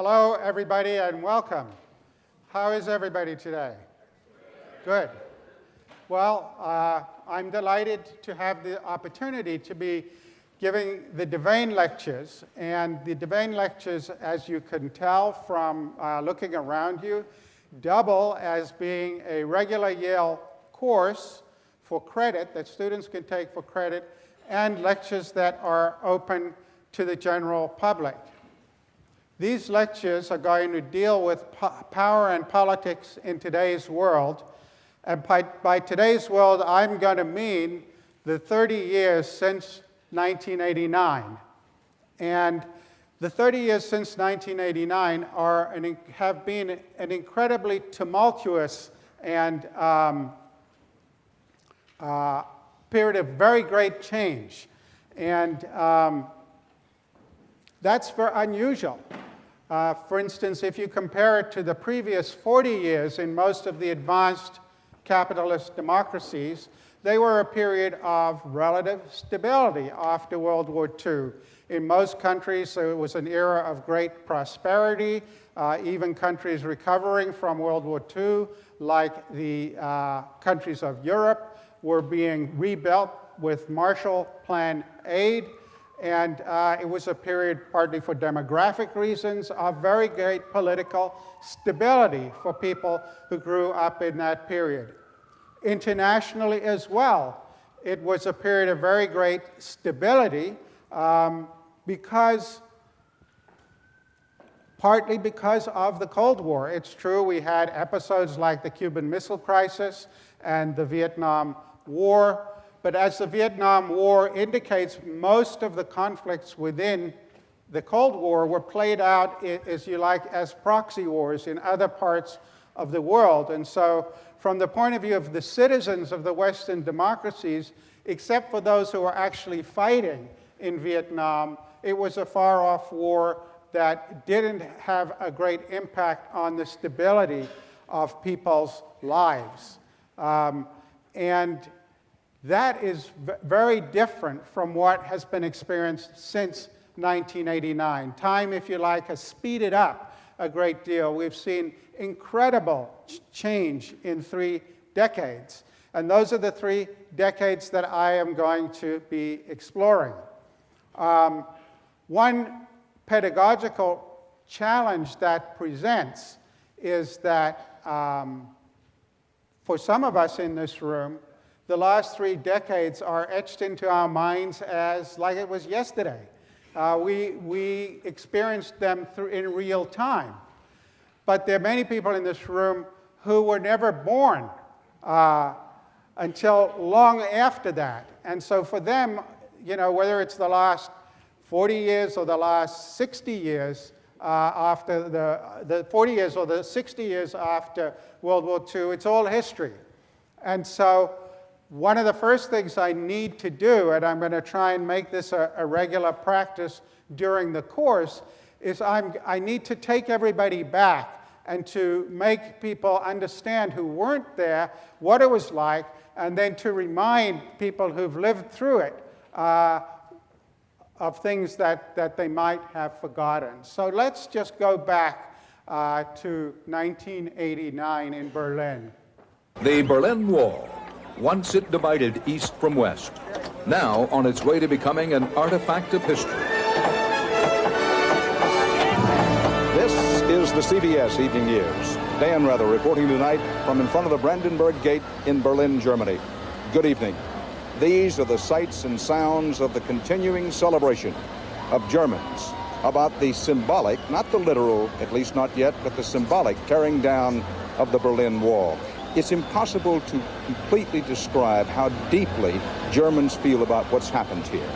Hello, everybody, and welcome. How is everybody today? Good. Well, I'm delighted to have the opportunity to be giving the Devane Lectures. And the Devane Lectures, as you can tell from looking around you, double as being a regular Yale course for credit that students can take for credit, and lectures that are open to the general public. These lectures are going to deal with power and politics in today's world. And by today's world, I'm going to mean the 30 years since 1989. And the 30 years since 1989 have been an incredibly tumultuous and period of very great change. And that's very unusual. For instance, if you compare it to the previous 40 years in most of the advanced capitalist democracies, they were a period of relative stability after World War II. In most countries, it was an era of great prosperity. Even countries recovering from World War II, like the countries of Europe, were being rebuilt with Marshall Plan aid. And it was a period, partly for demographic reasons, of very great political stability for people who grew up in that period. Internationally as well, it was a period of very great stability partly because of the Cold War. It's true we had episodes like the Cuban Missile Crisis and the Vietnam War. But as the Vietnam War indicates, most of the conflicts within the Cold War were played out, as you like, as proxy wars in other parts of the world. And so from the point of view of the citizens of the Western democracies, except for those who were actually fighting in Vietnam, it was a far-off war that didn't have a great impact on the stability of people's lives. And that is very different from what has been experienced since 1989. Time, if you like, has speeded up a great deal. We've seen incredible change in 3 decades. And those are the 3 decades that I am going to be exploring. One pedagogical challenge that presents is that for some of us in this room, the last 3 decades are etched into our minds as like it was yesterday. We experienced them in real time. But there are many people in this room who were never born until long after that. And so for them, you know, whether it's the last 40 years or the last 60 years after the 40 years or the 60 years after World War II, it's all history. And so one of the first things I need to do, and I'm going to try and make this a regular practice during the course, is I need to take everybody back and to make people understand who weren't there what it was like, and then to remind people who've lived through it of things that they might have forgotten. So let's just go back to 1989 in Berlin. The Berlin Wall. Once it divided East from West, now on its way to becoming an artifact of history. This is the CBS Evening News. Dan Rather reporting tonight from in front of the Brandenburg Gate in Berlin, Germany. Good evening. These are the sights and sounds of the continuing celebration of Germans about the symbolic, not the literal, at least not yet, but the symbolic tearing down of the Berlin Wall. It's impossible to completely describe how deeply Germans feel about what's happened here.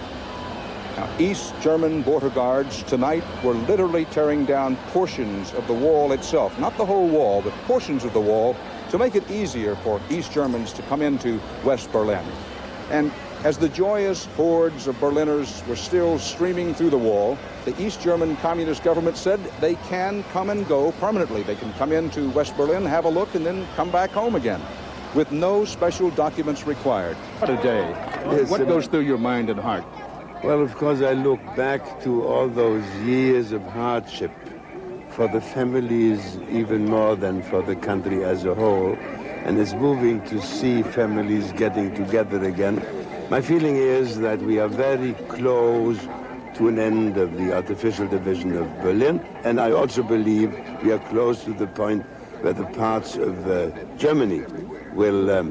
Now, East German border guards tonight were literally tearing down portions of the wall itself, not the whole wall, but portions of the wall, to make it easier for East Germans to come into West Berlin. And as the joyous hordes of Berliners were still streaming through the wall, the East German Communist government said they can come and go permanently. They can come into West Berlin, have a look, and then come back home again with no special documents required. What a day. What goes through your mind and heart? Well, of course, I look back to all those years of hardship for the families even more than for the country as a whole, and it's moving to see families getting together again. My feeling is that we are very close to an end of the artificial division of Berlin, and I also believe we are close to the point where the parts of Germany will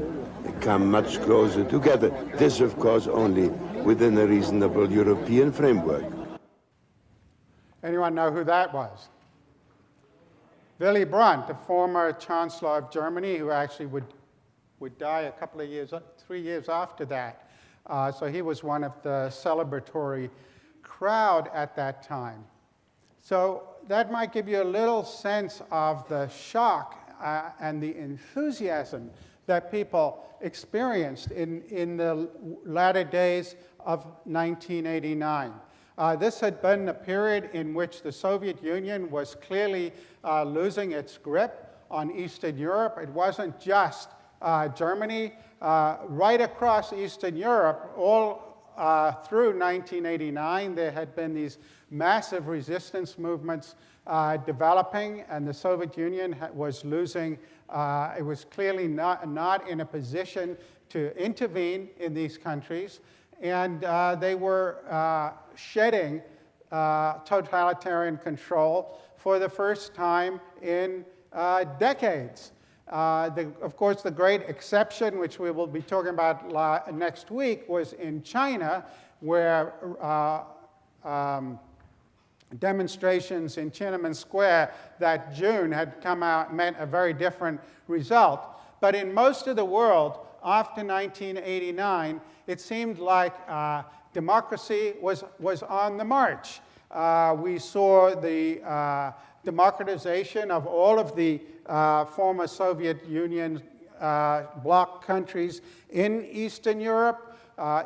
come much closer together. This, of course, only within a reasonable European framework. Anyone know who that was? Willy Brandt, the former Chancellor of Germany, who actually would die a couple of years, 3 years after that. So he was one of the celebratory crowd at that time. So that might give you a little sense of the shock and the enthusiasm that people experienced in the latter days of 1989. This had been a period in which the Soviet Union was clearly losing its grip on Eastern Europe. It wasn't just Germany. Right across Eastern Europe, all through 1989, there had been these massive resistance movements developing, and the Soviet Union was losing. It was clearly not in a position to intervene in these countries, and they were shedding totalitarian control for the first time in decades. Of course, the great exception, which we will be talking about next week, was in China, where demonstrations in Tiananmen Square that June had come out meant a very different result. But in most of the world, after 1989, it seemed like democracy was on the march. We saw the democratization of all of the former Soviet Union bloc countries in Eastern Europe,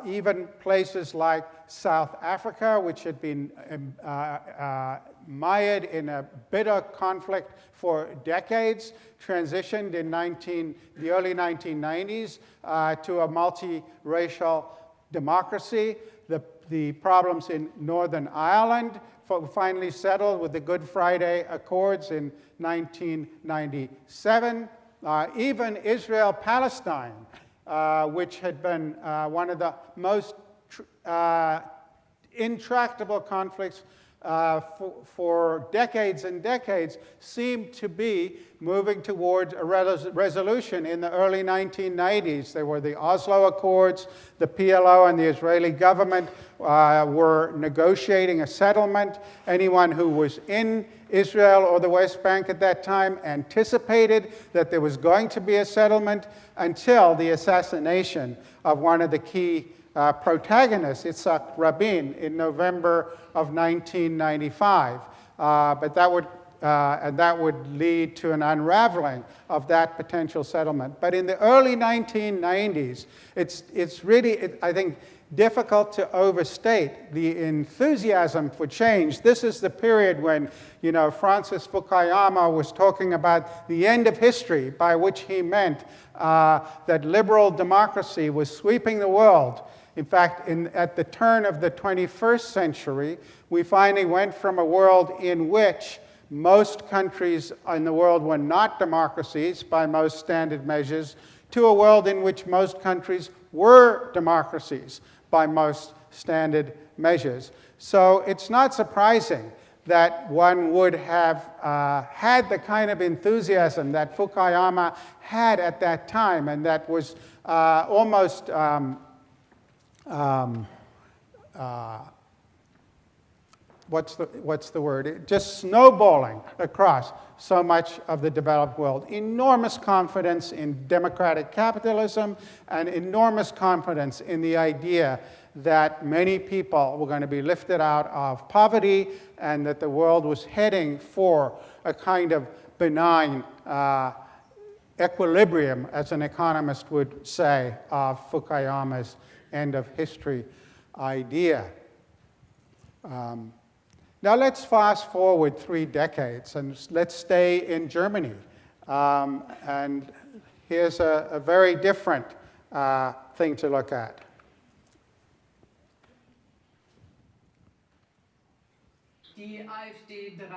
even places like South Africa, which had been mired in a bitter conflict for decades, transitioned in the early 1990s to a multiracial democracy. The problems in Northern Ireland finally settled with the Good Friday Accords in 1997. Even Israel-Palestine, which had been one of the most intractable conflicts for decades and decades, seemed to be moving towards a resolution in the early 1990s. There were the Oslo Accords. The PLO and the Israeli government were negotiating a settlement. Anyone who was in Israel or the West Bank at that time anticipated that there was going to be a settlement until the assassination of one of the key protagonists, Yitzhak Rabin, in November of 1995. But that would lead to an unraveling of that potential settlement. But in the early 1990s, it's really, I think, difficult to overstate the enthusiasm for change. This is the period when, Francis Fukuyama was talking about the end of history, by which he meant that liberal democracy was sweeping the world. In fact, at the turn of the 21st century, we finally went from a world in which most countries in the world were not democracies by most standard measures, to a world in which most countries were democracies by most standard measures. So it's not surprising that one would have had the kind of enthusiasm that Fukuyama had at that time, and that was almost what's the word? Just snowballing across so much of the developed world. Enormous confidence in democratic capitalism and enormous confidence in the idea that many people were going to be lifted out of poverty and that the world was heading for a kind of benign equilibrium, as an economist would say, of Fukuyama's end of history idea. Now let's fast forward 3 decades and let's stay in Germany. And here's a very different thing to look at. Die AfD 13%.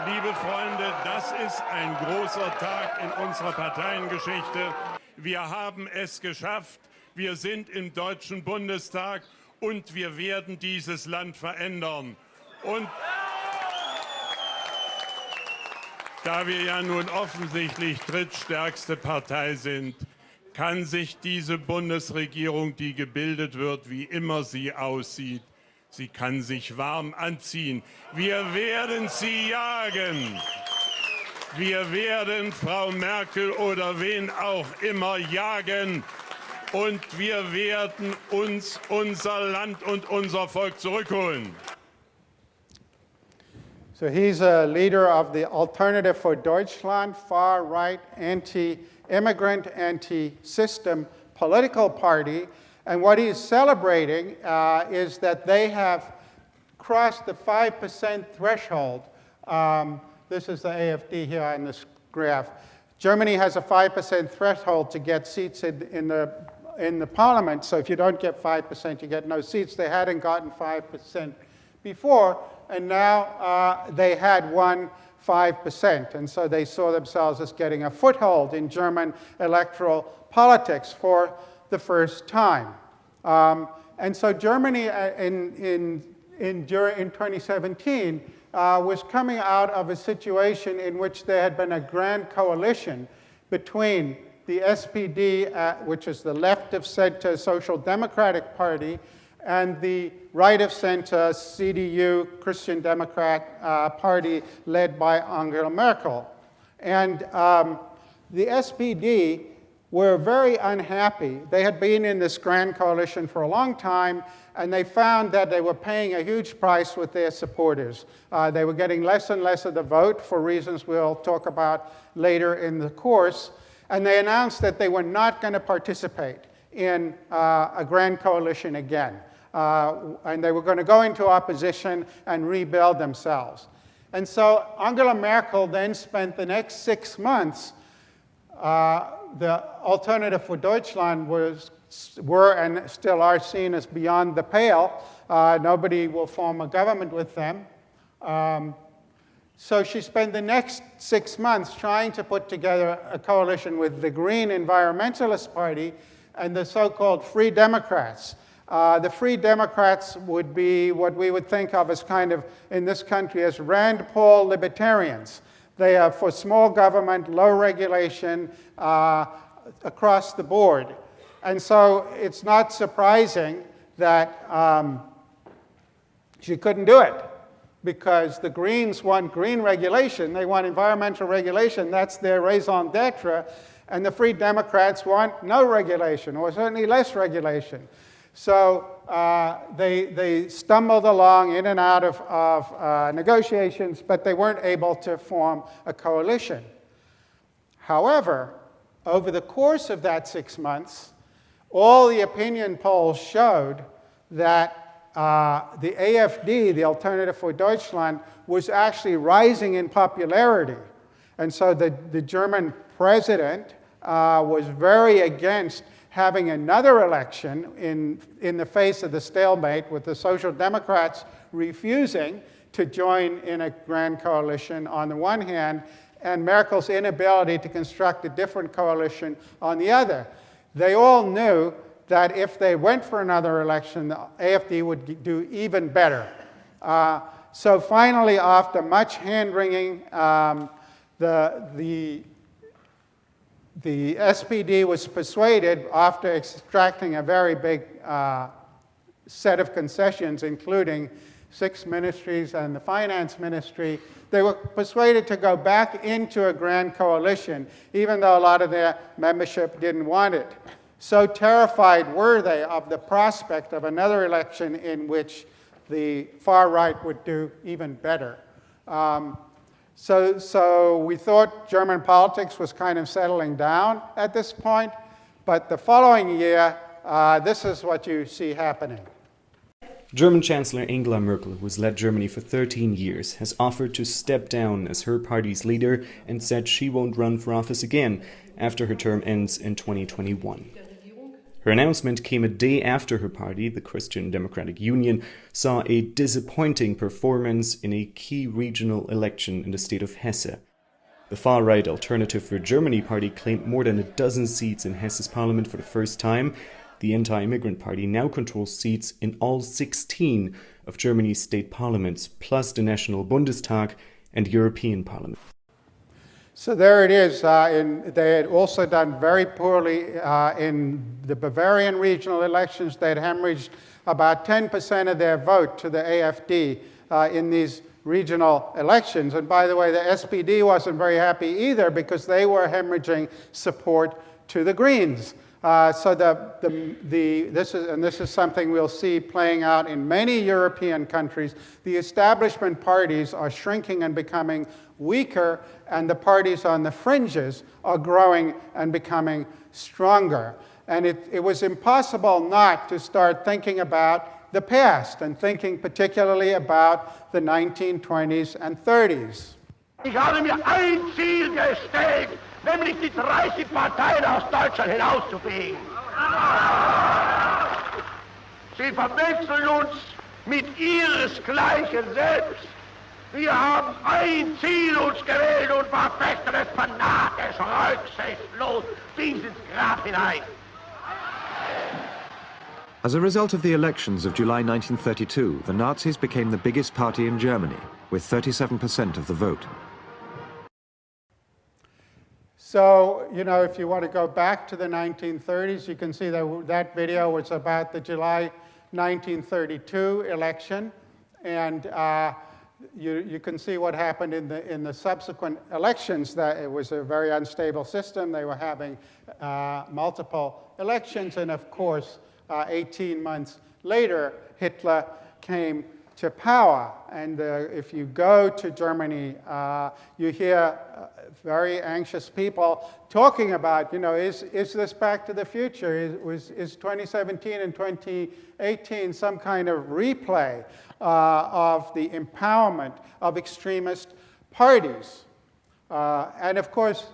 Liebe Freunde, das ist ein großer Tag in unserer Parteiengeschichte. Wir haben es geschafft. Wir sind im Deutschen Bundestag und wir werden dieses Land verändern. Und da wir ja nun offensichtlich drittstärkste Partei sind, kann sich diese Bundesregierung, die gebildet wird, wie immer sie aussieht, sie kann sich warm anziehen. Wir werden sie jagen. Wir werden Frau Merkel oder wen auch immer jagen. Und wir werden uns unser Land und unser Volk zurückholen. So he's a leader of the Alternative for Deutschland, far-right, anti-immigrant, anti-system political party. And what he's celebrating is that they have crossed the 5% threshold. This is the AfD here on this graph. Germany has a 5% threshold to get seats in the parliament. So if you don't get 5%, you get no seats. They hadn't gotten 5% before, and now they had won 5%. And so they saw themselves as getting a foothold in German electoral politics for the first time. And so Germany in 2017 was coming out of a situation in which there had been a grand coalition between the SPD, which is the left-of-center Social Democratic Party, and the right-of-center CDU, Christian Democrat Party, led by Angela Merkel. And the SPD were very unhappy. They had been in this grand coalition for a long time, and they found that they were paying a huge price with their supporters. They were getting less and less of the vote for reasons we'll talk about later in the course. And they announced that they were not going to participate in a grand coalition again. And they were going to go into opposition and rebuild themselves. And so Angela Merkel then spent the next 6 months, the Alternative for Deutschland were and still are seen as beyond the pale. Nobody will form a government with them. So she spent the next 6 months trying to put together a coalition with the Green Environmentalist Party and the so-called Free Democrats. The Free Democrats would be what we would think of as kind of, in this country, as Rand Paul libertarians. They are for small government, low regulation, across the board. And so it's not surprising that she couldn't do it, because the Greens want green regulation. They want environmental regulation. That's their raison d'etre. And the Free Democrats want no regulation, or certainly less regulation. So they stumbled along in and out of negotiations, but they weren't able to form a coalition. However, over the course of that 6 months, all the opinion polls showed that the AfD, the Alternative for Deutschland, was actually rising in popularity. And so the German president was very against having another election in the face of the stalemate, with the Social Democrats refusing to join in a grand coalition on the one hand, and Merkel's inability to construct a different coalition on the other. They all knew that if they went for another election, the AfD would do even better. So finally, after much hand-wringing, the SPD was persuaded, after extracting a very big set of concessions, including 6 ministries and the finance ministry, they were persuaded to go back into a grand coalition, even though a lot of their membership didn't want it. So terrified were they of the prospect of another election in which the far right would do even better. So we thought German politics was kind of settling down at this point, but the following year, this is what you see happening. German Chancellor Angela Merkel, who has led Germany for 13 years, has offered to step down as her party's leader and said she won't run for office again after her term ends in 2021. Her announcement came a day after her party, the Christian Democratic Union, saw a disappointing performance in a key regional election in the state of Hesse. The far-right Alternative for Germany party claimed more than a dozen seats in Hesse's parliament for the first time. The anti-immigrant party now controls seats in all 16 of Germany's state parliaments, plus the National Bundestag and European Parliament. So there it is. They had also done very poorly in the Bavarian regional elections. They had hemorrhaged about 10% of their vote to the AfD in these regional elections. And by the way, the SPD wasn't very happy either because they were hemorrhaging support to the Greens. So this is something we'll see playing out in many European countries. The establishment parties are shrinking and becoming weaker, and the parties on the fringes are growing and becoming stronger. And it was impossible not to start thinking about the past and thinking particularly about the 1920s and 30s. Ich habe mir ein Ziel gestellt, nämlich die 30 Parteien aus Deutschland hinauszufegen. Sie verwechseln uns mit ihresgleichen selbst. Wir haben ein Ziel uns gewählt und verfechten es fanatisch, rücksichtslos bis ins Grab hinein. As a result of the elections of July 1932, the Nazis became the biggest party in Germany, with 37% of the vote. So, you know, if you want to go back to the 1930s, you can see that that video was about the July 1932 election. And you can see what happened in the subsequent elections, that it was a very unstable system. They were having multiple elections. And of course, 18 months later, Hitler came to power. And if you go to Germany, you hear very anxious people talking about, you know, is this back to the future? Is 2017 and 2018 some kind of replay of the empowerment of extremist parties? And of course,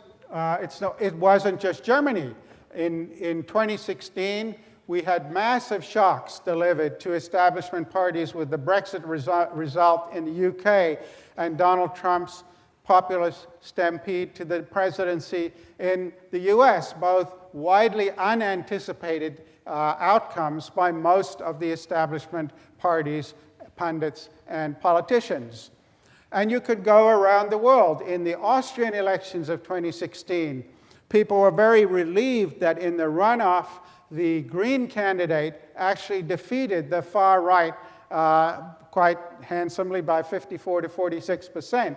it wasn't just Germany. In 2016, we had massive shocks delivered to establishment parties with the Brexit result in the UK and Donald Trump's populist stampede to the presidency in the US, both widely unanticipated outcomes by most of the establishment parties, pundits, and politicians. And you could go around the world. In the Austrian elections of 2016, people were very relieved that in the runoff, the Green candidate actually defeated the far right quite handsomely by 54 to 46%.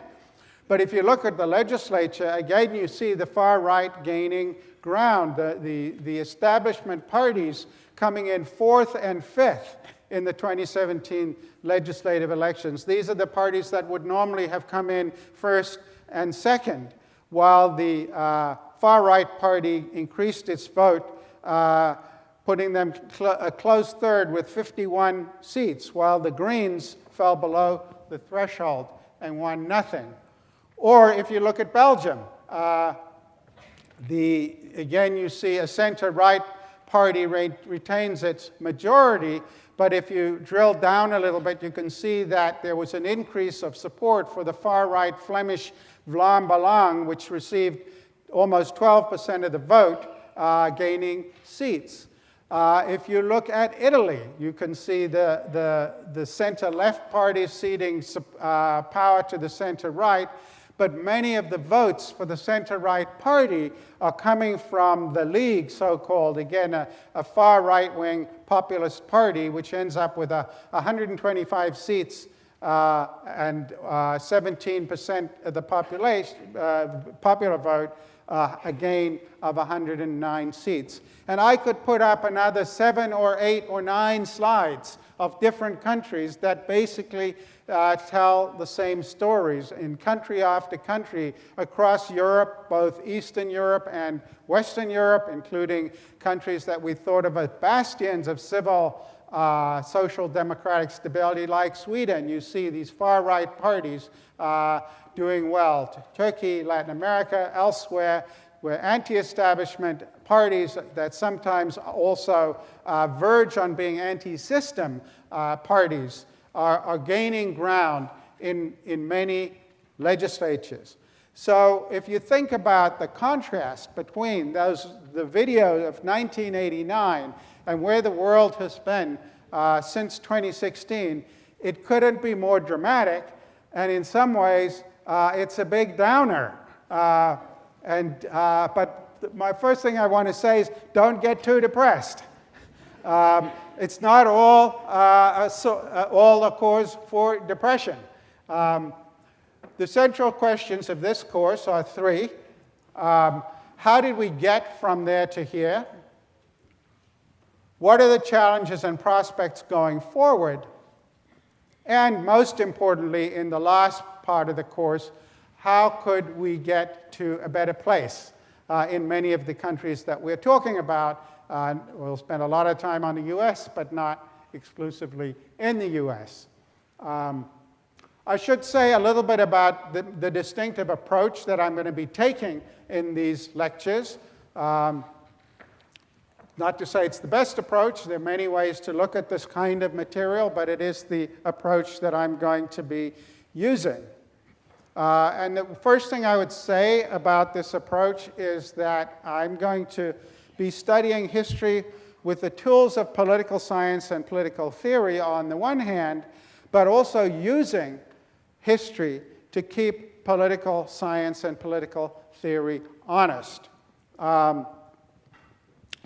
But if you look at the legislature, again, you see the far right gaining ground, the establishment parties coming in 4th and 5th in the 2017 legislative elections. These are the parties that would normally have come in 1st and 2nd, while the far right party increased its vote, putting them a close 3rd with 51 seats, while the Greens fell below the threshold and won nothing. Or if you look at Belgium, again you see a center-right party retains its majority, but if you drill down a little bit, you can see that there was an increase of support for the far-right Flemish Vlaam Belang, which received almost 12% of the vote, gaining seats. If you look at Italy, you can see the center-left party ceding power to the center-right, but many of the votes for the center-right party are coming from the League, so-called, again, a far right-wing populist party, which ends up with 125 seats and 17% of the population, popular vote, a gain of 109 seats. And I could put up another 7 or 8 or 9 slides of different countries that basically tell the same stories in country after country across Europe, both Eastern Europe and Western Europe, including countries that we thought of as bastions of civil social democratic stability like Sweden. You see these far-right parties doing well. Turkey, Latin America, elsewhere, where anti-establishment parties that sometimes also verge on being anti-system parties are gaining ground in many legislatures. So if you think about the contrast between the video of 1989 and where the world has been since 2016, it couldn't be more dramatic, and in some ways, it's a big downer. But my first thing I want to say is don't get too depressed. It's not all a cause for depression. The central questions of this course are three. How did we get from there to here? What are the challenges and prospects going forward? And most importantly, in the last part of the course, how could we get to a better place in many of the countries that we're talking about? We'll spend a lot of time on the US, but not exclusively in the US. I should say a little bit about the distinctive approach that I'm going to be taking in these lectures. Not to say it's the best approach. There are many ways to look at this kind of material, but it is the approach that I'm going to be using. And the first thing I would say about this approach is that I'm going to be studying history with the tools of political science and political theory on the one hand, but also using history to keep political science and political theory honest.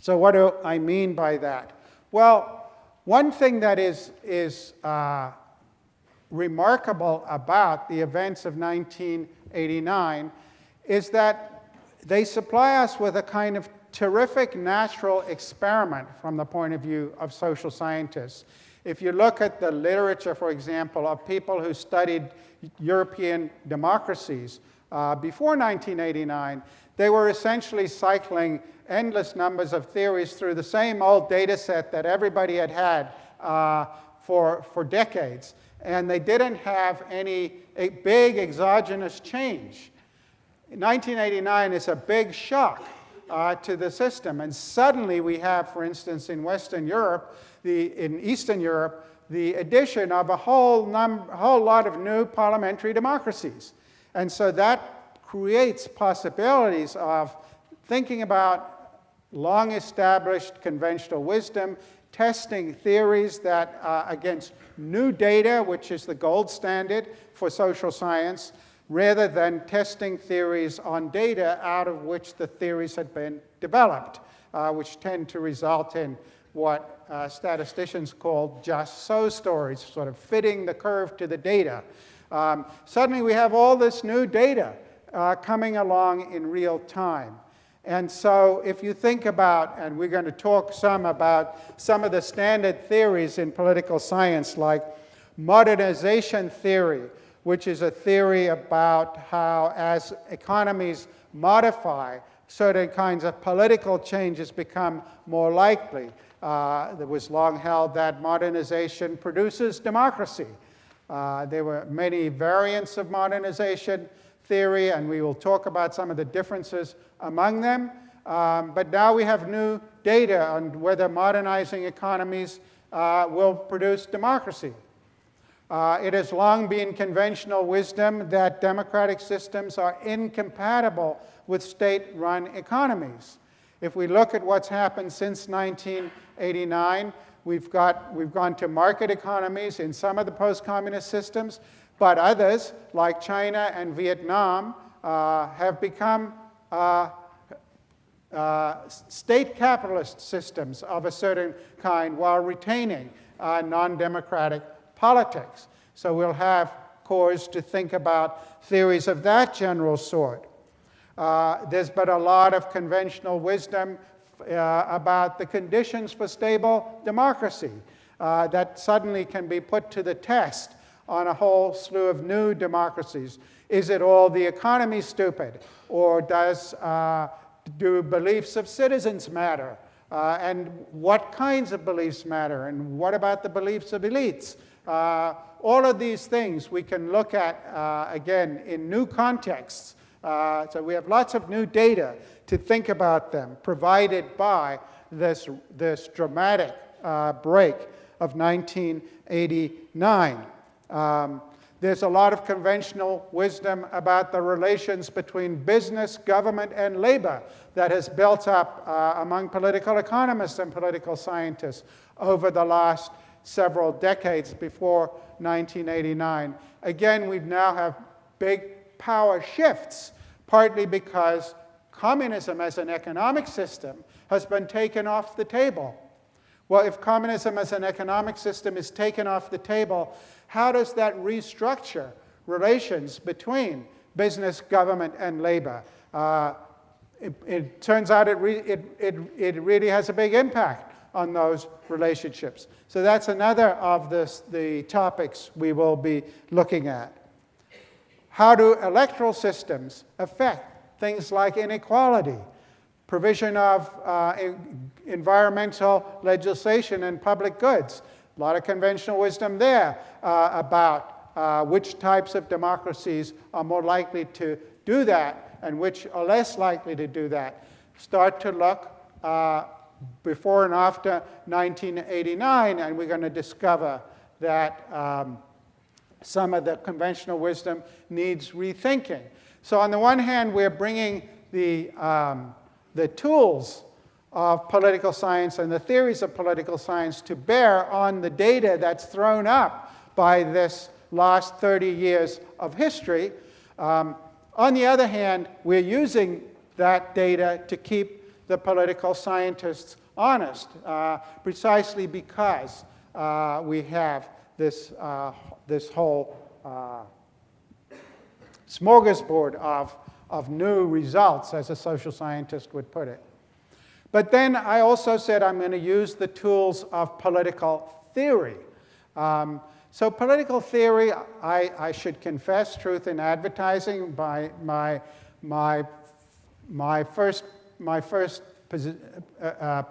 So what do I mean by that? Well, one thing that is remarkable about the events of 1989 is that they supply us with a kind of terrific natural experiment from the point of view of social scientists. If you look at the literature, for example, of people who studied European democracies before 1989, they were essentially cycling endless numbers of theories through the same old data set that everybody had had for decades. And they didn't have a big exogenous change. 1989 is a big shock to the system. And suddenly we have, for instance, in Western Europe, in Eastern Europe, the addition of a whole lot of new parliamentary democracies. And so that creates possibilities of thinking about long-established conventional wisdom, testing theories that against new data, which is the gold standard for social science, rather than testing theories on data out of which the theories had been developed, which tend to result in what statisticians call just so stories, sort of fitting the curve to the data. Suddenly we have all this new data coming along in real time. And so if you think about, and we're going to talk some about some of the standard theories in political science, like modernization theory, which is a theory about how as economies modify, certain kinds of political changes become more likely. It was long held that modernization produces democracy. There were many variants of modernization theory, and we will talk about some of the differences among them. But now we have new data on whether modernizing economies will produce democracy. It has long been conventional wisdom that democratic systems are incompatible with state-run economies. If we look at what's happened since 1989, we've gone to market economies in some of the post-communist systems, but others, like China and Vietnam, have become state capitalist systems of a certain kind while retaining non-democratic politics. So we'll have cause to think about theories of that general sort. There's been a lot of conventional wisdom about the conditions for stable democracy that suddenly can be put to the test on a whole slew of new democracies. Is it all the economy stupid? Or do beliefs of citizens matter? And what kinds of beliefs matter? And what about the beliefs of elites? All of these things we can look at, again, in new contexts So we have lots of new data to think about them, provided by this dramatic break of 1989. There's a lot of conventional wisdom about the relations between business, government, and labor that has built up among political economists and political scientists over the last several decades before 1989. Again, we now have big power shifts, partly because communism as an economic system has been taken off the table. Well, if communism as an economic system is taken off the table, how does that restructure relations between business, government, and labor? It turns out it really has a big impact on those relationships. So that's another of the topics we will be looking at. How do electoral systems affect things like inequality, provision of environmental legislation and public goods? A lot of conventional wisdom there about which types of democracies are more likely to do that and which are less likely to do that. Start to look before and after 1989, and we're going to discover that some of the conventional wisdom needs rethinking. So on the one hand, we're bringing the tools of political science and the theories of political science to bear on the data that's thrown up by this last 30 years of history. On the other hand, we're using that data to keep the political scientists honest, precisely because we have this whole smorgasbord of new results, as a social scientist would put it. But then I also said I'm going to use the tools of political theory. So political theory, I should confess, truth in advertising, by my first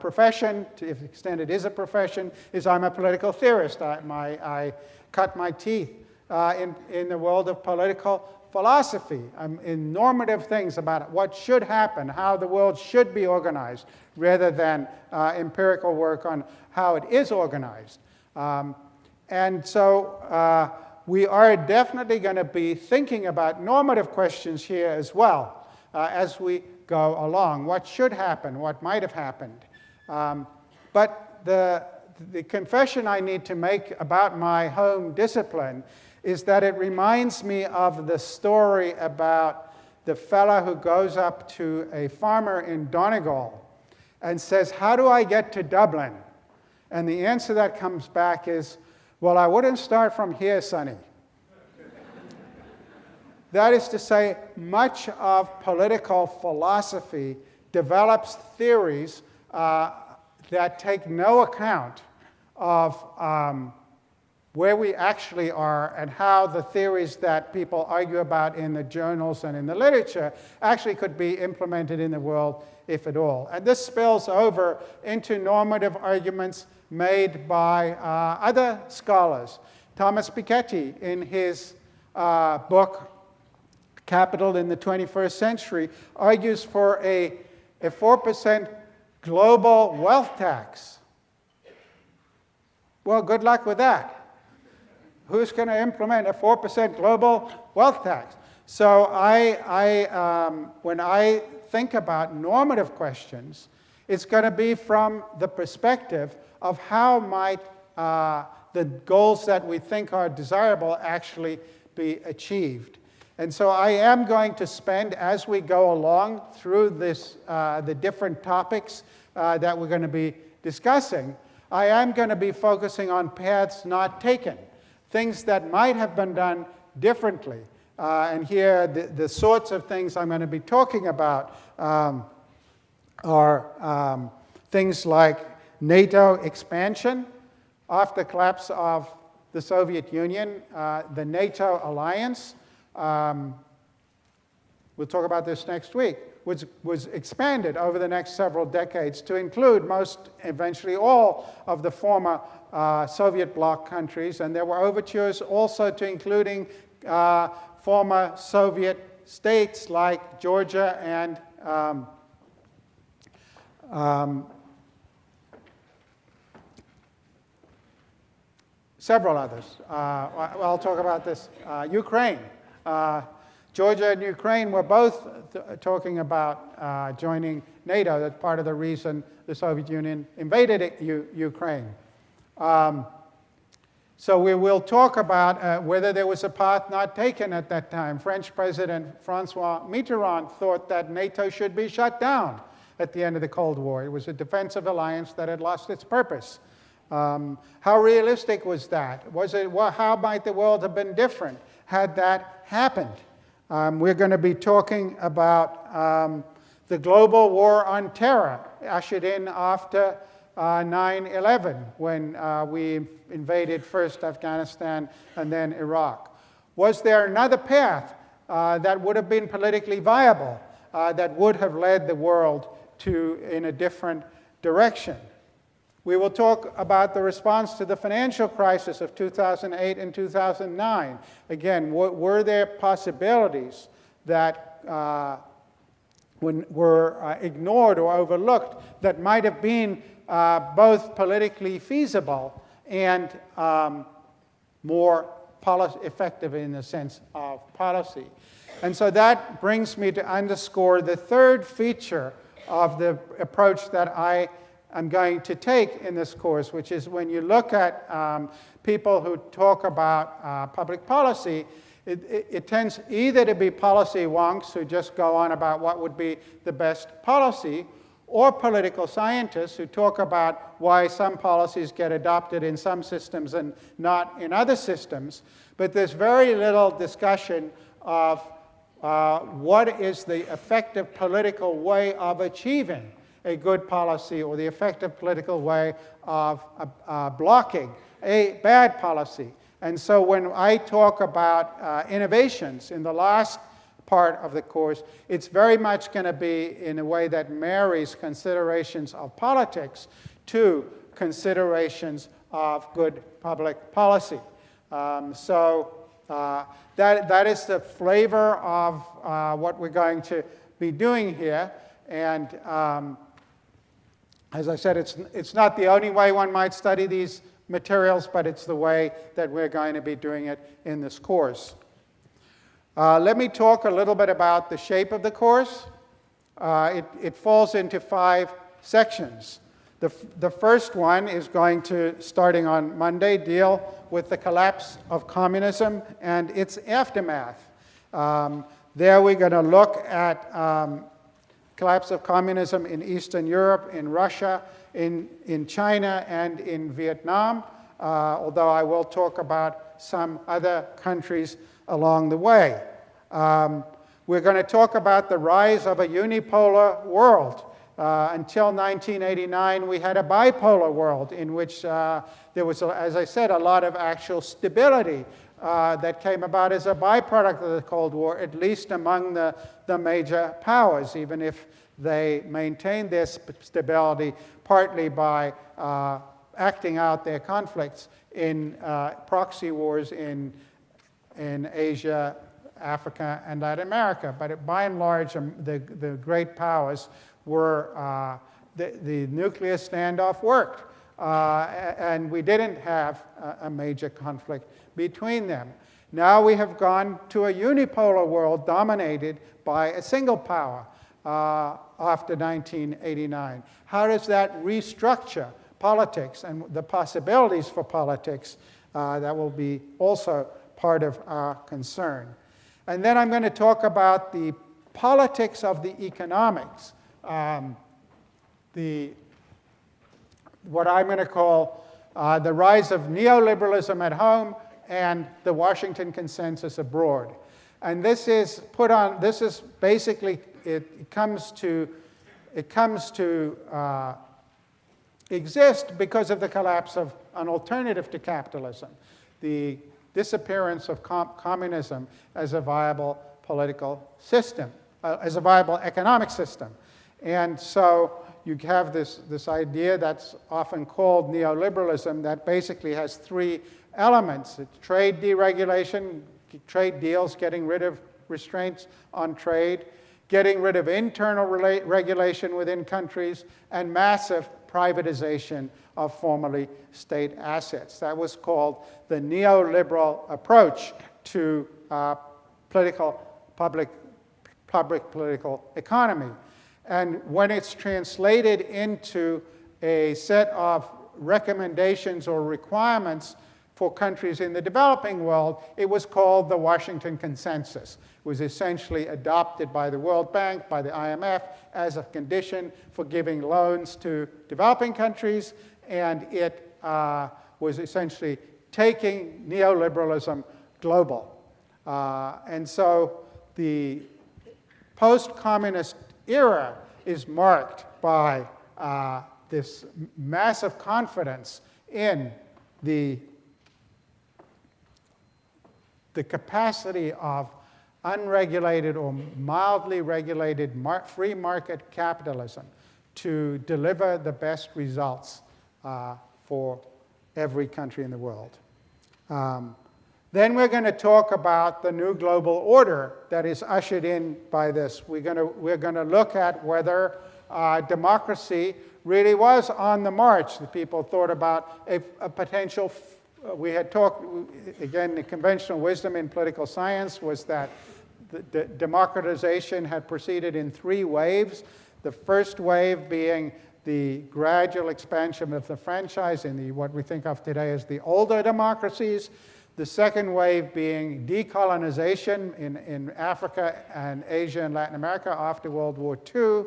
profession, to the extent it is a profession, is I'm a political theorist. I cut my teeth in the world of political philosophy, in normative things about what should happen, how the world should be organized, rather than empirical work on how it is organized. And so we are definitely going to be thinking about normative questions here as well as we go along. What should happen? What might have happened? But the confession I need to make about my home discipline is that it reminds me of the story about the fellow who goes up to a farmer in Donegal and says, "How do I get to Dublin?" And the answer that comes back is, "Well, I wouldn't start from here, sonny." That is to say, much of political philosophy develops theories that take no account of where we actually are and how the theories that people argue about in the journals and in the literature actually could be implemented in the world, if at all. And this spills over into normative arguments made by other scholars. Thomas Piketty, in his book, Capital in the 21st Century, argues for a 4% global wealth tax. Well, good luck with that. Who's going to implement a 4% global wealth tax? So when I think about normative questions, it's going to be from the perspective of how might the goals that we think are desirable actually be achieved. And so I am going to spend, as we go along through this, the different topics that we're going to be discussing, I am going to be focusing on paths not taken, things that might have been done differently. And here, the sorts of things I'm going to be talking about are things like NATO expansion. After the collapse of the Soviet Union, the NATO alliance, we'll talk about this next week, was expanded over the next several decades to include eventually all of the former Soviet bloc countries, and there were overtures also to including former Soviet states like Georgia and several others. I'll talk about this. Ukraine. Georgia and Ukraine were both talking about joining NATO. That's part of the reason the Soviet Union invaded Ukraine. So we will talk about whether there was a path not taken at that time. French President Francois Mitterrand thought that NATO should be shut down at the end of the Cold War. It was a defensive alliance that had lost its purpose. How realistic was that? How might the world have been different had that happened? We're going to be talking about the global war on terror, ushered in after 9/11, when we invaded first Afghanistan and then Iraq. Was there another path that would have been politically viable, that would have led the world in a different direction? We will talk about the response to the financial crisis of 2008 and 2009. Again, were there possibilities that were ignored or overlooked that might have been both politically feasible and more effective in the sense of policy? And so that brings me to underscore the third feature of the approach that I'm going to take in this course, which is when you look at people who talk about public policy, it tends either to be policy wonks who just go on about what would be the best policy, or political scientists who talk about why some policies get adopted in some systems and not in other systems. But there's very little discussion of what is the effective political way of achieving a good policy, or the effective political way of blocking a bad policy. And so when I talk about innovations in the last part of the course, it's very much going to be in a way that marries considerations of politics to considerations of good public policy. That is the flavor of what we're going to be doing here. And as I said, it's not the only way one might study these materials, but it's the way that we're going to be doing it in this course. Let me talk a little bit about the shape of the course. It falls into 5 sections. The first one is going to, starting on Monday, deal with the collapse of communism and its aftermath. There we're going to look at collapse of communism in Eastern Europe, in Russia, in China, and in Vietnam, although I will talk about some other countries along the way. We're going to talk about the rise of a unipolar world. Until 1989, we had a bipolar world in which there was, as I said, a lot of actual stability that came about as a byproduct of the Cold War, at least among the major powers, even if they maintained their stability partly by acting out their conflicts in proxy wars in Asia, Africa, and Latin America. But by and large, the great powers were, the nuclear standoff worked, and we didn't have a major conflict between them. Now we have gone to a unipolar world dominated by a single power after 1989. How does that restructure politics and the possibilities for politics? That will be also part of our concern. And then I'm going to talk about the politics of the economics, what I'm going to call the rise of neoliberalism at home and the Washington consensus abroad. And this is basically, it comes to exist because of the collapse of an alternative to capitalism, the disappearance of communism as a viable political system, as a viable economic system. And so you have this idea that's often called neoliberalism that basically has 3 elements. It's trade deregulation, trade deals, getting rid of restraints on trade, getting rid of internal regulation within countries, and massive privatization of formerly state assets. That was called the neoliberal approach to public political economy. And when it's translated into a set of recommendations or requirements for countries in the developing world, it was called the Washington Consensus. It was essentially adopted by the World Bank, by the IMF, as a condition for giving loans to developing countries, and it was essentially taking neoliberalism global. And so the post-communist era is marked by this massive confidence in the capacity of unregulated or mildly regulated free market capitalism to deliver the best results for every country in the world. Then we're going to talk about the new global order that is ushered in by this. We're going to look at whether democracy really was on the march. The people thought about a potential. We had talked, again, the conventional wisdom in political science was that the democratization had proceeded in 3 waves. The first wave being the gradual expansion of the franchise in what we think of today as the older democracies. The second wave being decolonization in Africa and Asia and Latin America after World War II.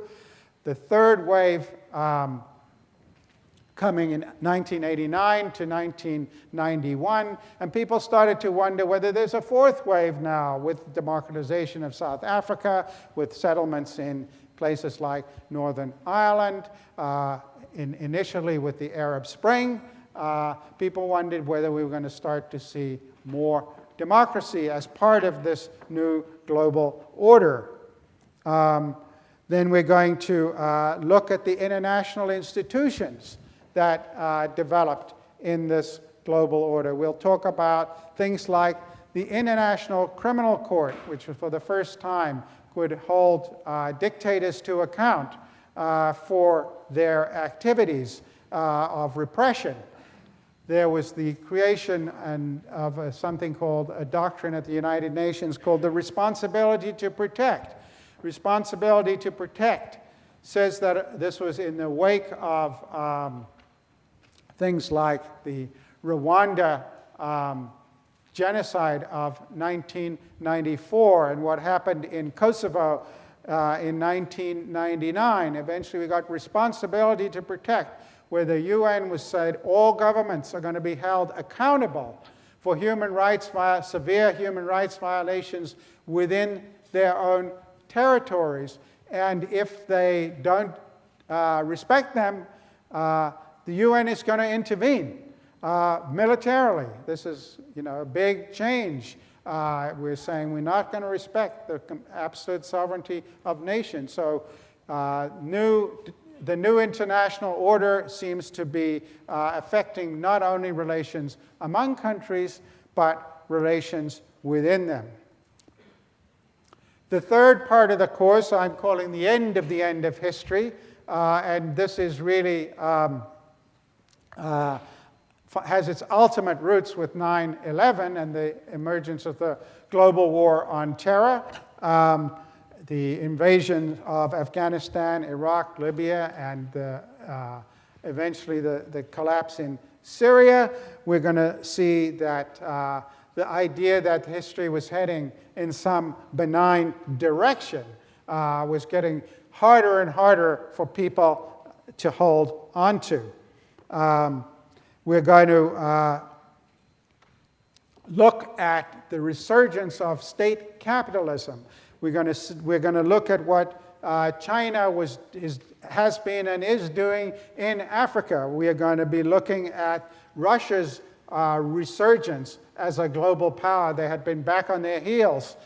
The third wave coming in 1989 to 1991, and people started to wonder whether there's a fourth wave now with democratization of South Africa, with settlements in places like Northern Ireland, initially with the Arab Spring. People wondered whether we were going to start to see more democracy as part of this new global order. Then we're going to look at the international institutions that developed in this global order. We'll talk about things like the International Criminal Court, which for the first time could hold dictators to account for their activities of repression. There was the creation of something called a doctrine at the United Nations called the responsibility to protect. Responsibility to protect says that this was in the wake of things like the Rwanda genocide of 1994 and what happened in Kosovo in 1999. Eventually we got responsibility to protect, where the UN was said all governments are going to be held accountable for severe human rights violations within their own territories. And if they don't respect them, the UN is going to intervene militarily. This is, a big change. We're saying we're not going to respect the absolute sovereignty of nations. So the new international order seems to be affecting not only relations among countries, but relations within them. The third part of the course I'm calling the end of history, and this is really has its ultimate roots with 9/11 and the emergence of the global war on terror, the invasion of Afghanistan, Iraq, Libya, and eventually the collapse in Syria. We're going to see that the idea that history was heading in some benign direction was getting harder and harder for people to hold onto. We're going to look at the resurgence of state capitalism. We're going to look at what China has been and is doing in Africa. We are going to be looking at Russia's resurgence as a global power. They had been back on their heels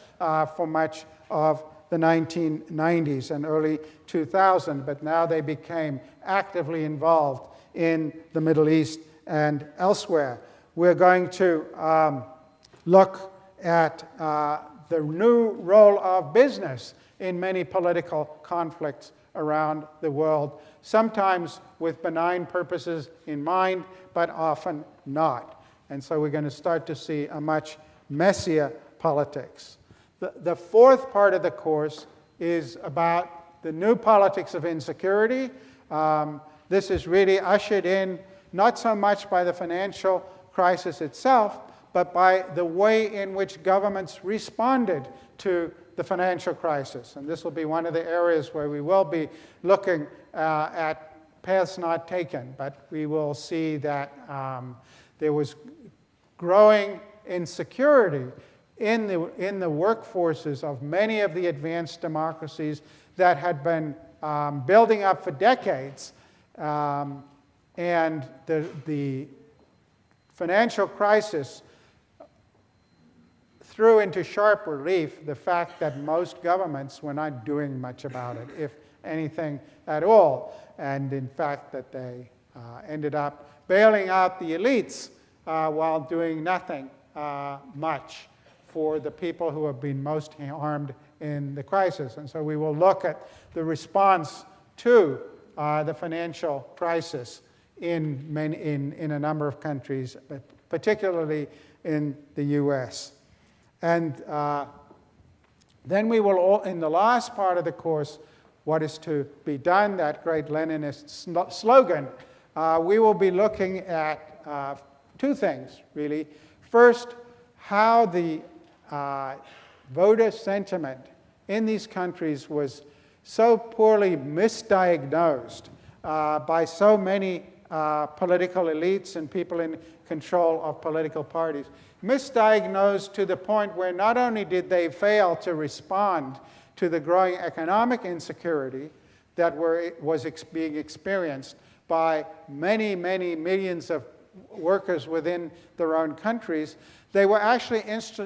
for much of the 1990s and early 2000, but now they became actively involved in the Middle East and elsewhere. We're going to look at the new role of business in many political conflicts around the world, sometimes with benign purposes in mind, but often not. And so we're going to start to see a much messier politics. The fourth part of the course is about the new politics of insecurity. This is really ushered in not so much by the financial crisis itself, but by the way in which governments responded to the financial crisis. And this will be one of the areas where we will be looking at paths not taken, but we will see that there was growing insecurity in the workforces of many of the advanced democracies that had been building up for decades. And the financial crisis threw into sharp relief the fact that most governments were not doing much about it, if anything at all. And in fact, that they ended up bailing out the elites while doing nothing much for the people who have been most harmed in the crisis. And so we will look at the response to the financial crisis in a number of countries, but particularly in the US. And then we will, in the last part of the course, what is to be done, that great Leninist slogan, we will be looking at two things, really. First, how the voter sentiment in these countries was so poorly misdiagnosed by so many political elites and people in control of political parties. Misdiagnosed to the point where not only did they fail to respond to the growing economic insecurity that was being experienced by many, many millions of workers within their own countries, they were actually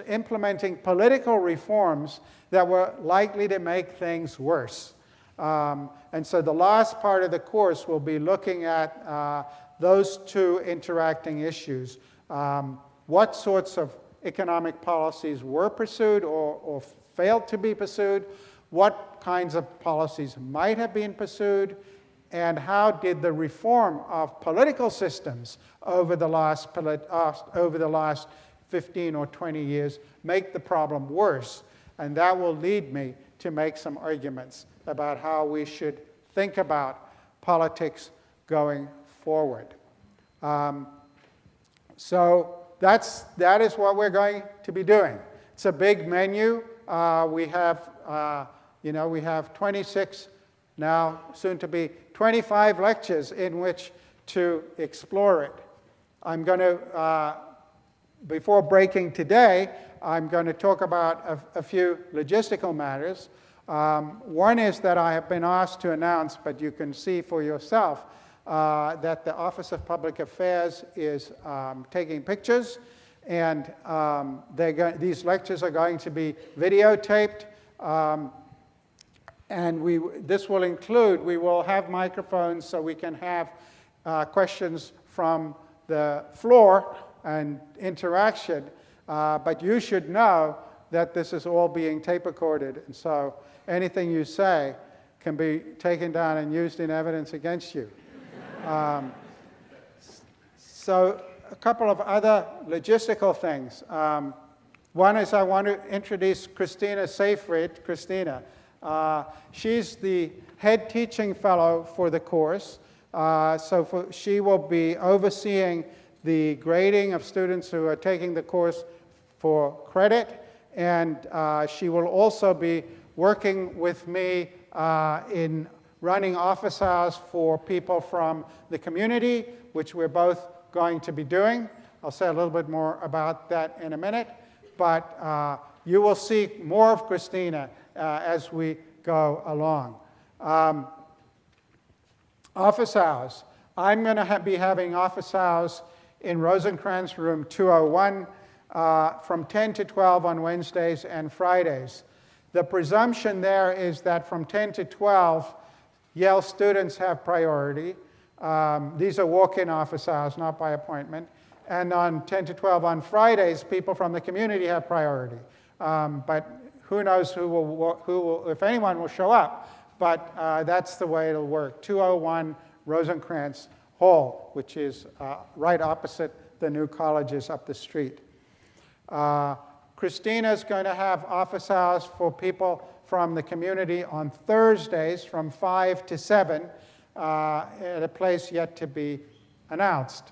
implementing political reforms that were likely to make things worse. And so the last part of the course will be looking at those two interacting issues. What sorts of economic policies were pursued or failed to be pursued? What kinds of policies might have been pursued? And how did the reform of political systems over the last 15 or 20 years make the problem worse? And that will lead me to make some arguments about how we should think about politics going forward. So that is what we're going to be doing. It's a big menu. We have 26, now soon to be 25 lectures in which to explore it. I'm going to, before breaking today, I'm going to talk about a few logistical matters. One is that I have been asked to announce, but you can see for yourself, that the Office of Public Affairs is taking pictures, and these lectures are going to be videotaped. And this will include, we will have microphones so we can have questions from the floor and interaction. But you should know that this is all being tape recorded. And so anything you say can be taken down and used in evidence against you. So a couple of other logistical things. One is I want to introduce Christina Seyfried. Christina. She's the head teaching fellow for the course. She will be overseeing the grading of students who are taking the course for credit. And she will also be working with me in running office hours for people from the community, which we're both going to be doing. I'll say a little bit more about that in a minute. But you will see more of Christina as we go along. Office hours. I'm going to be having office hours in Rosencrantz room 201 from 10 to 12 on Wednesdays and Fridays. The presumption there is that from 10 to 12, Yale students have priority. These are walk-in office hours, not by appointment. And on 10 to 12 on Fridays, people from the community have priority. but who knows if anyone will show up. But that's the way it'll work. 201 Rosencrantz Hall, which is right opposite the new colleges up the street. Christina's going to have office hours for people from the community on Thursdays from 5 to 7 at a place yet to be announced.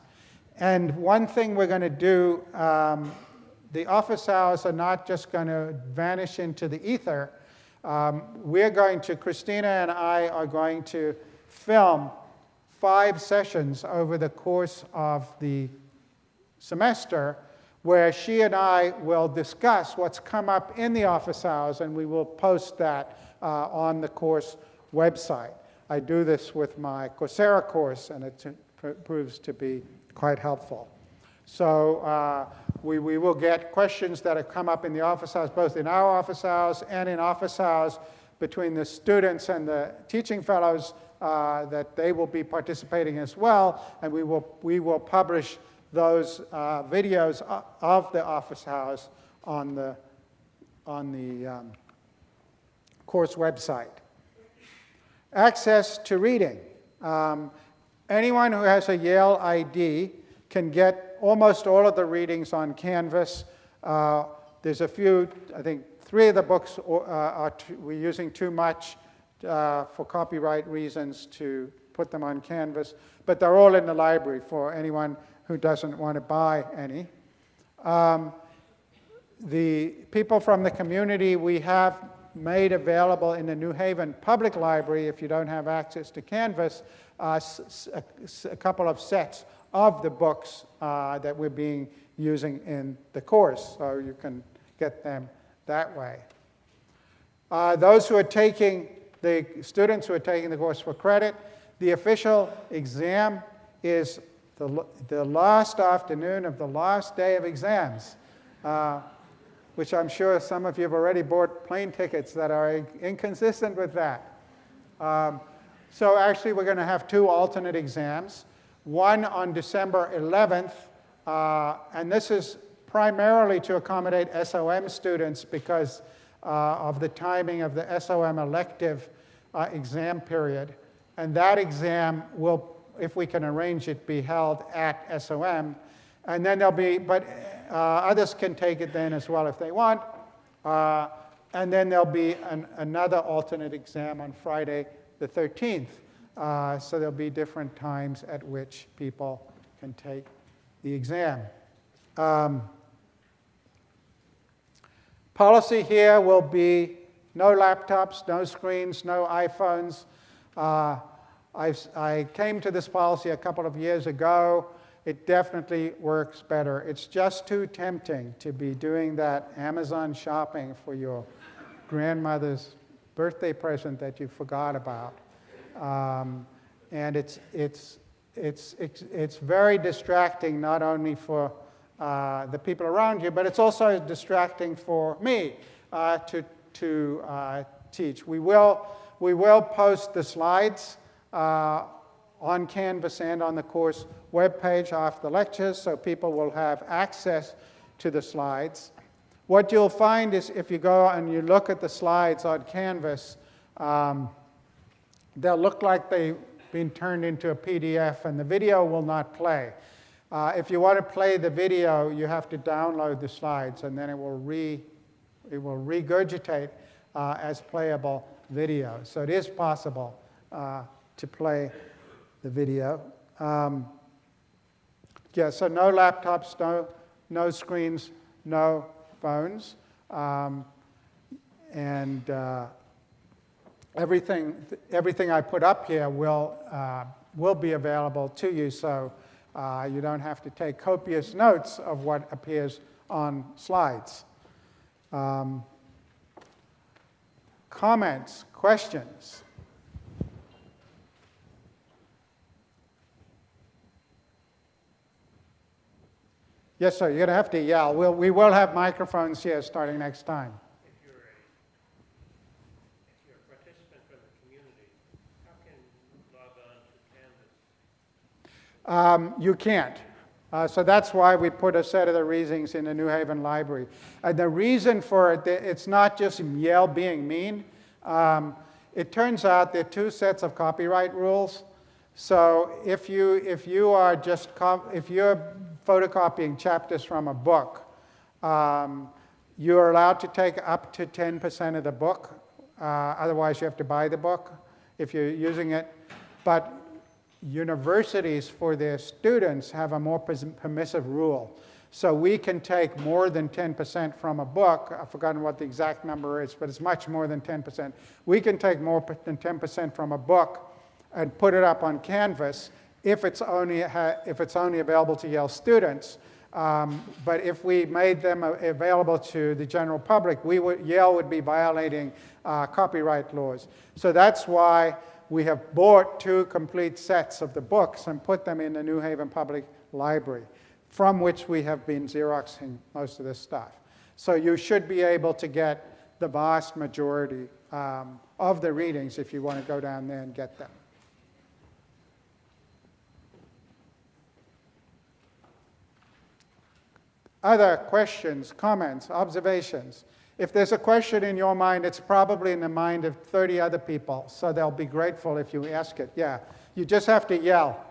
And one thing we're going to do, the office hours are not just going to vanish into the ether. Christina and I are going to film 5 sessions over the course of the semester where she and I will discuss what's come up in the office hours, and we will post that on the course website. I do this with my Coursera course, and it proves to be quite helpful. So we will get questions that have come up in the office hours, both in our office hours and in office hours between the students and the teaching fellows that they will be participating as well, and we will publish those videos of the office hours on the course website. Access to reading. Anyone who has a Yale ID can get almost all of the readings on Canvas. There's a few, I think 3 of the books we're using too much for copyright reasons to put them on Canvas, but they're all in the library for anyone who doesn't want to buy any. The people from the community we have made available in the New Haven Public Library, if you don't have access to Canvas, a couple of sets of the books that we're using in the course, so you can get them that way. The students who are taking the course for credit, the official exam is the last afternoon of the last day of exams, which I'm sure some of you have already bought plane tickets that are inconsistent with that. So actually, we're going to have 2 alternate exams, one on December 11th, and this is primarily to accommodate SOM students because of the timing of the SOM elective exam period. And that exam will, if we can arrange it, be held at SOM. And then others can take it then as well if they want. And then there'll be another alternate exam on Friday the 13th. So there'll be different times at which people can take the exam. Policy here will be no laptops, no screens, no iPhones. I came to this policy a couple of years ago. It definitely works better. It's just too tempting to be doing that Amazon shopping for your grandmother's birthday present that you forgot about. And it's very distracting, not only for the people around you, but it's also distracting for me to teach. We will post the slides on Canvas and on the course webpage after the lectures, so people will have access to the slides. What you'll find is if you go and you look at the slides on Canvas, they'll look like they've been turned into a PDF, and the video will not play. If you want to play the video, you have to download the slides, and then it will regurgitate as playable video. So it is possible to play the video. Yeah, so no laptops, no screens, no phones, and everything I put up here will be available to you, so you don't have to take copious notes of what appears on slides. Comments, questions? Yes, sir, you're going to have to yell. We will have microphones here starting next time. If you're a participant from the community, how can you log on to Canvas? You can't. So that's why we put a set of the readings in the New Haven Library. And the reason for it, it's not just Yale being mean. It turns out there are two sets of copyright rules. So if you are just if you're photocopying chapters from a book, you're allowed to take up to 10% of the book. Otherwise, you have to buy the book if you're using it. But universities, for their students, have a more permissive rule. So we can take more than 10% from a book. I've forgotten what the exact number is, but it's much more than 10%. We can take more than 10% from a book and put it up on Canvas if it's only available to Yale students. But if we made them available to the general public, Yale would be violating copyright laws. So that's why we have bought 2 complete sets of the books and put them in the New Haven Public Library, from which we have been Xeroxing most of this stuff. So you should be able to get the vast majority of the readings if you want to go down there and get them. Other questions, comments, observations? If there's a question in your mind, it's probably in the mind of 30 other people, so they'll be grateful if you ask it. Yeah, you just have to yell.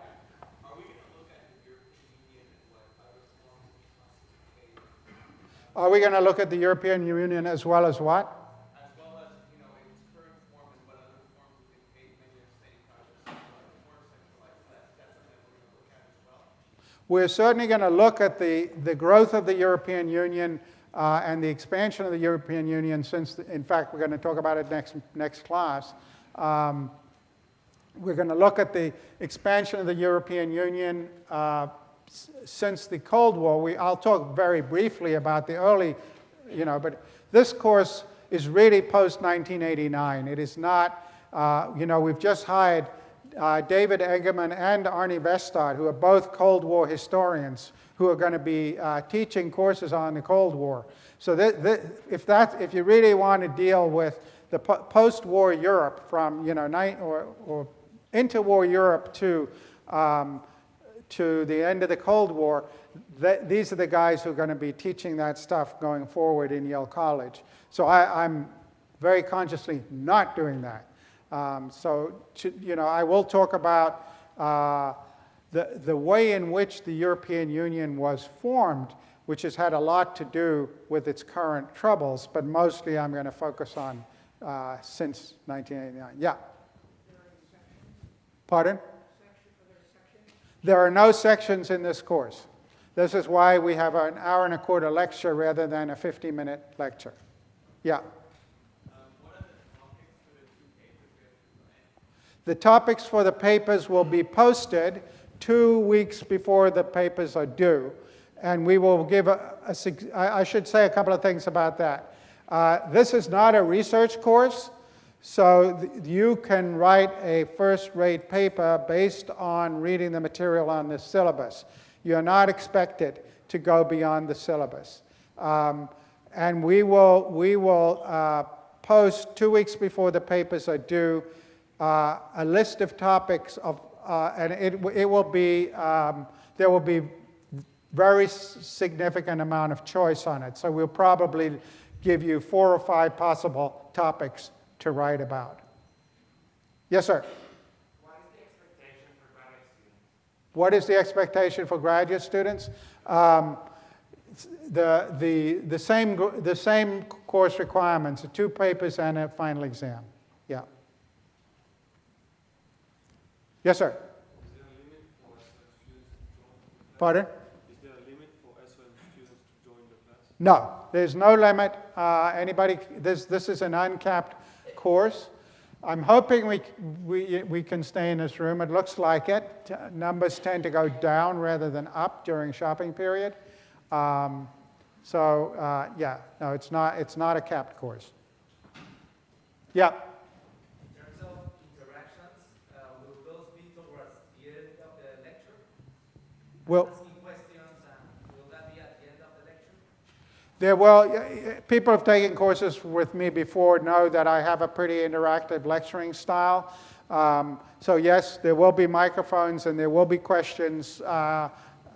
Are we going to look at the European Union as well as what? As well as, its current form and what other forms it can take, maybe a state project, more centralized. That's something we're going to look at as well. We're certainly going to look at the growth of the European Union and the expansion of the European Union since, in fact, we're going to talk about it next class. We're going to look at the expansion of the European Union since the Cold War. I'll talk very briefly about the early, but this course is really post-1989. It is not, we've just hired David Eggerman and Arnie Vestad, who are both Cold War historians, who are going to be teaching courses on the Cold War. So if you really want to deal with the post-war Europe from or interwar Europe to the end of the Cold War, these are the guys who are going to be teaching that stuff going forward in Yale College. So I'm very consciously not doing that. I will talk about the way in which the European Union was formed, which has had a lot to do with its current troubles, but mostly I'm going to focus on since 1989. Yeah? Pardon? There are no sections in this course. This is why we have an hour and a quarter lecture rather than a 50-minute lecture. Yeah? The topics for the papers will be posted 2 weeks before the papers are due. And we will give I should say a couple of things about that. This is not a research course, so you can write a first-rate paper based on reading the material on this syllabus. You're not expected to go beyond the syllabus. And we will post 2 weeks before the papers are due a list of topics and it will be there will be very significant amount of choice on it. So we'll probably give you 4 or 5 possible topics to write about. Yes, sir? What is the expectation for graduate students? The same course requirements, 2 papers and a final exam. Yeah. Yes, sir? Is there a limit for students to join? Pardon? Is there a limit for students to join the class? No, there's no limit. This is an uncapped course. I'm hoping we can stay in this room. It looks like it. Numbers tend to go down rather than up during shopping period. Yeah, no, it's not a capped course. Yeah. In terms of interactions, will those be towards the end of the lecture? Asking questions, and will that be at the end of the lecture? People have taken courses with me before know that I have a pretty interactive lecturing style. So yes, there will be microphones and there will be questions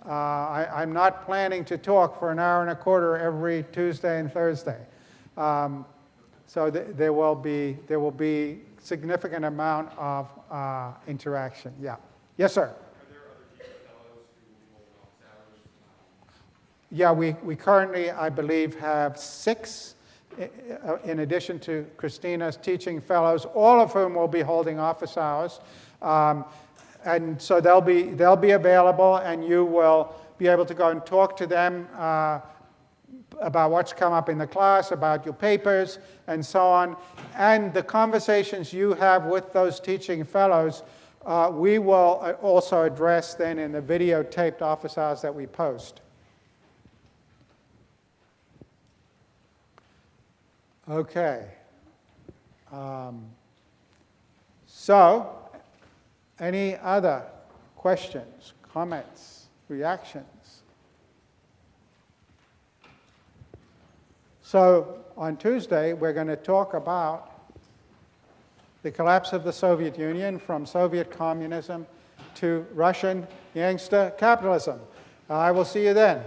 I'm not planning to talk for an hour and a quarter every Tuesday and Thursday. So there will be significant amount of interaction. Yeah. Yes, sir. Yeah, we currently, I believe, have 6, in addition to Christina's teaching fellows, all of whom will be holding office hours. And so they'll be available, and you will be able to go and talk to them about what's come up in the class, about your papers, and so on. And the conversations you have with those teaching fellows, we will also address then in the videotaped office hours that we post. Okay. So, any other questions, comments, reactions? So, on Tuesday, we're going to talk about the collapse of the Soviet Union from Soviet communism to Russian gangster capitalism. I will see you then.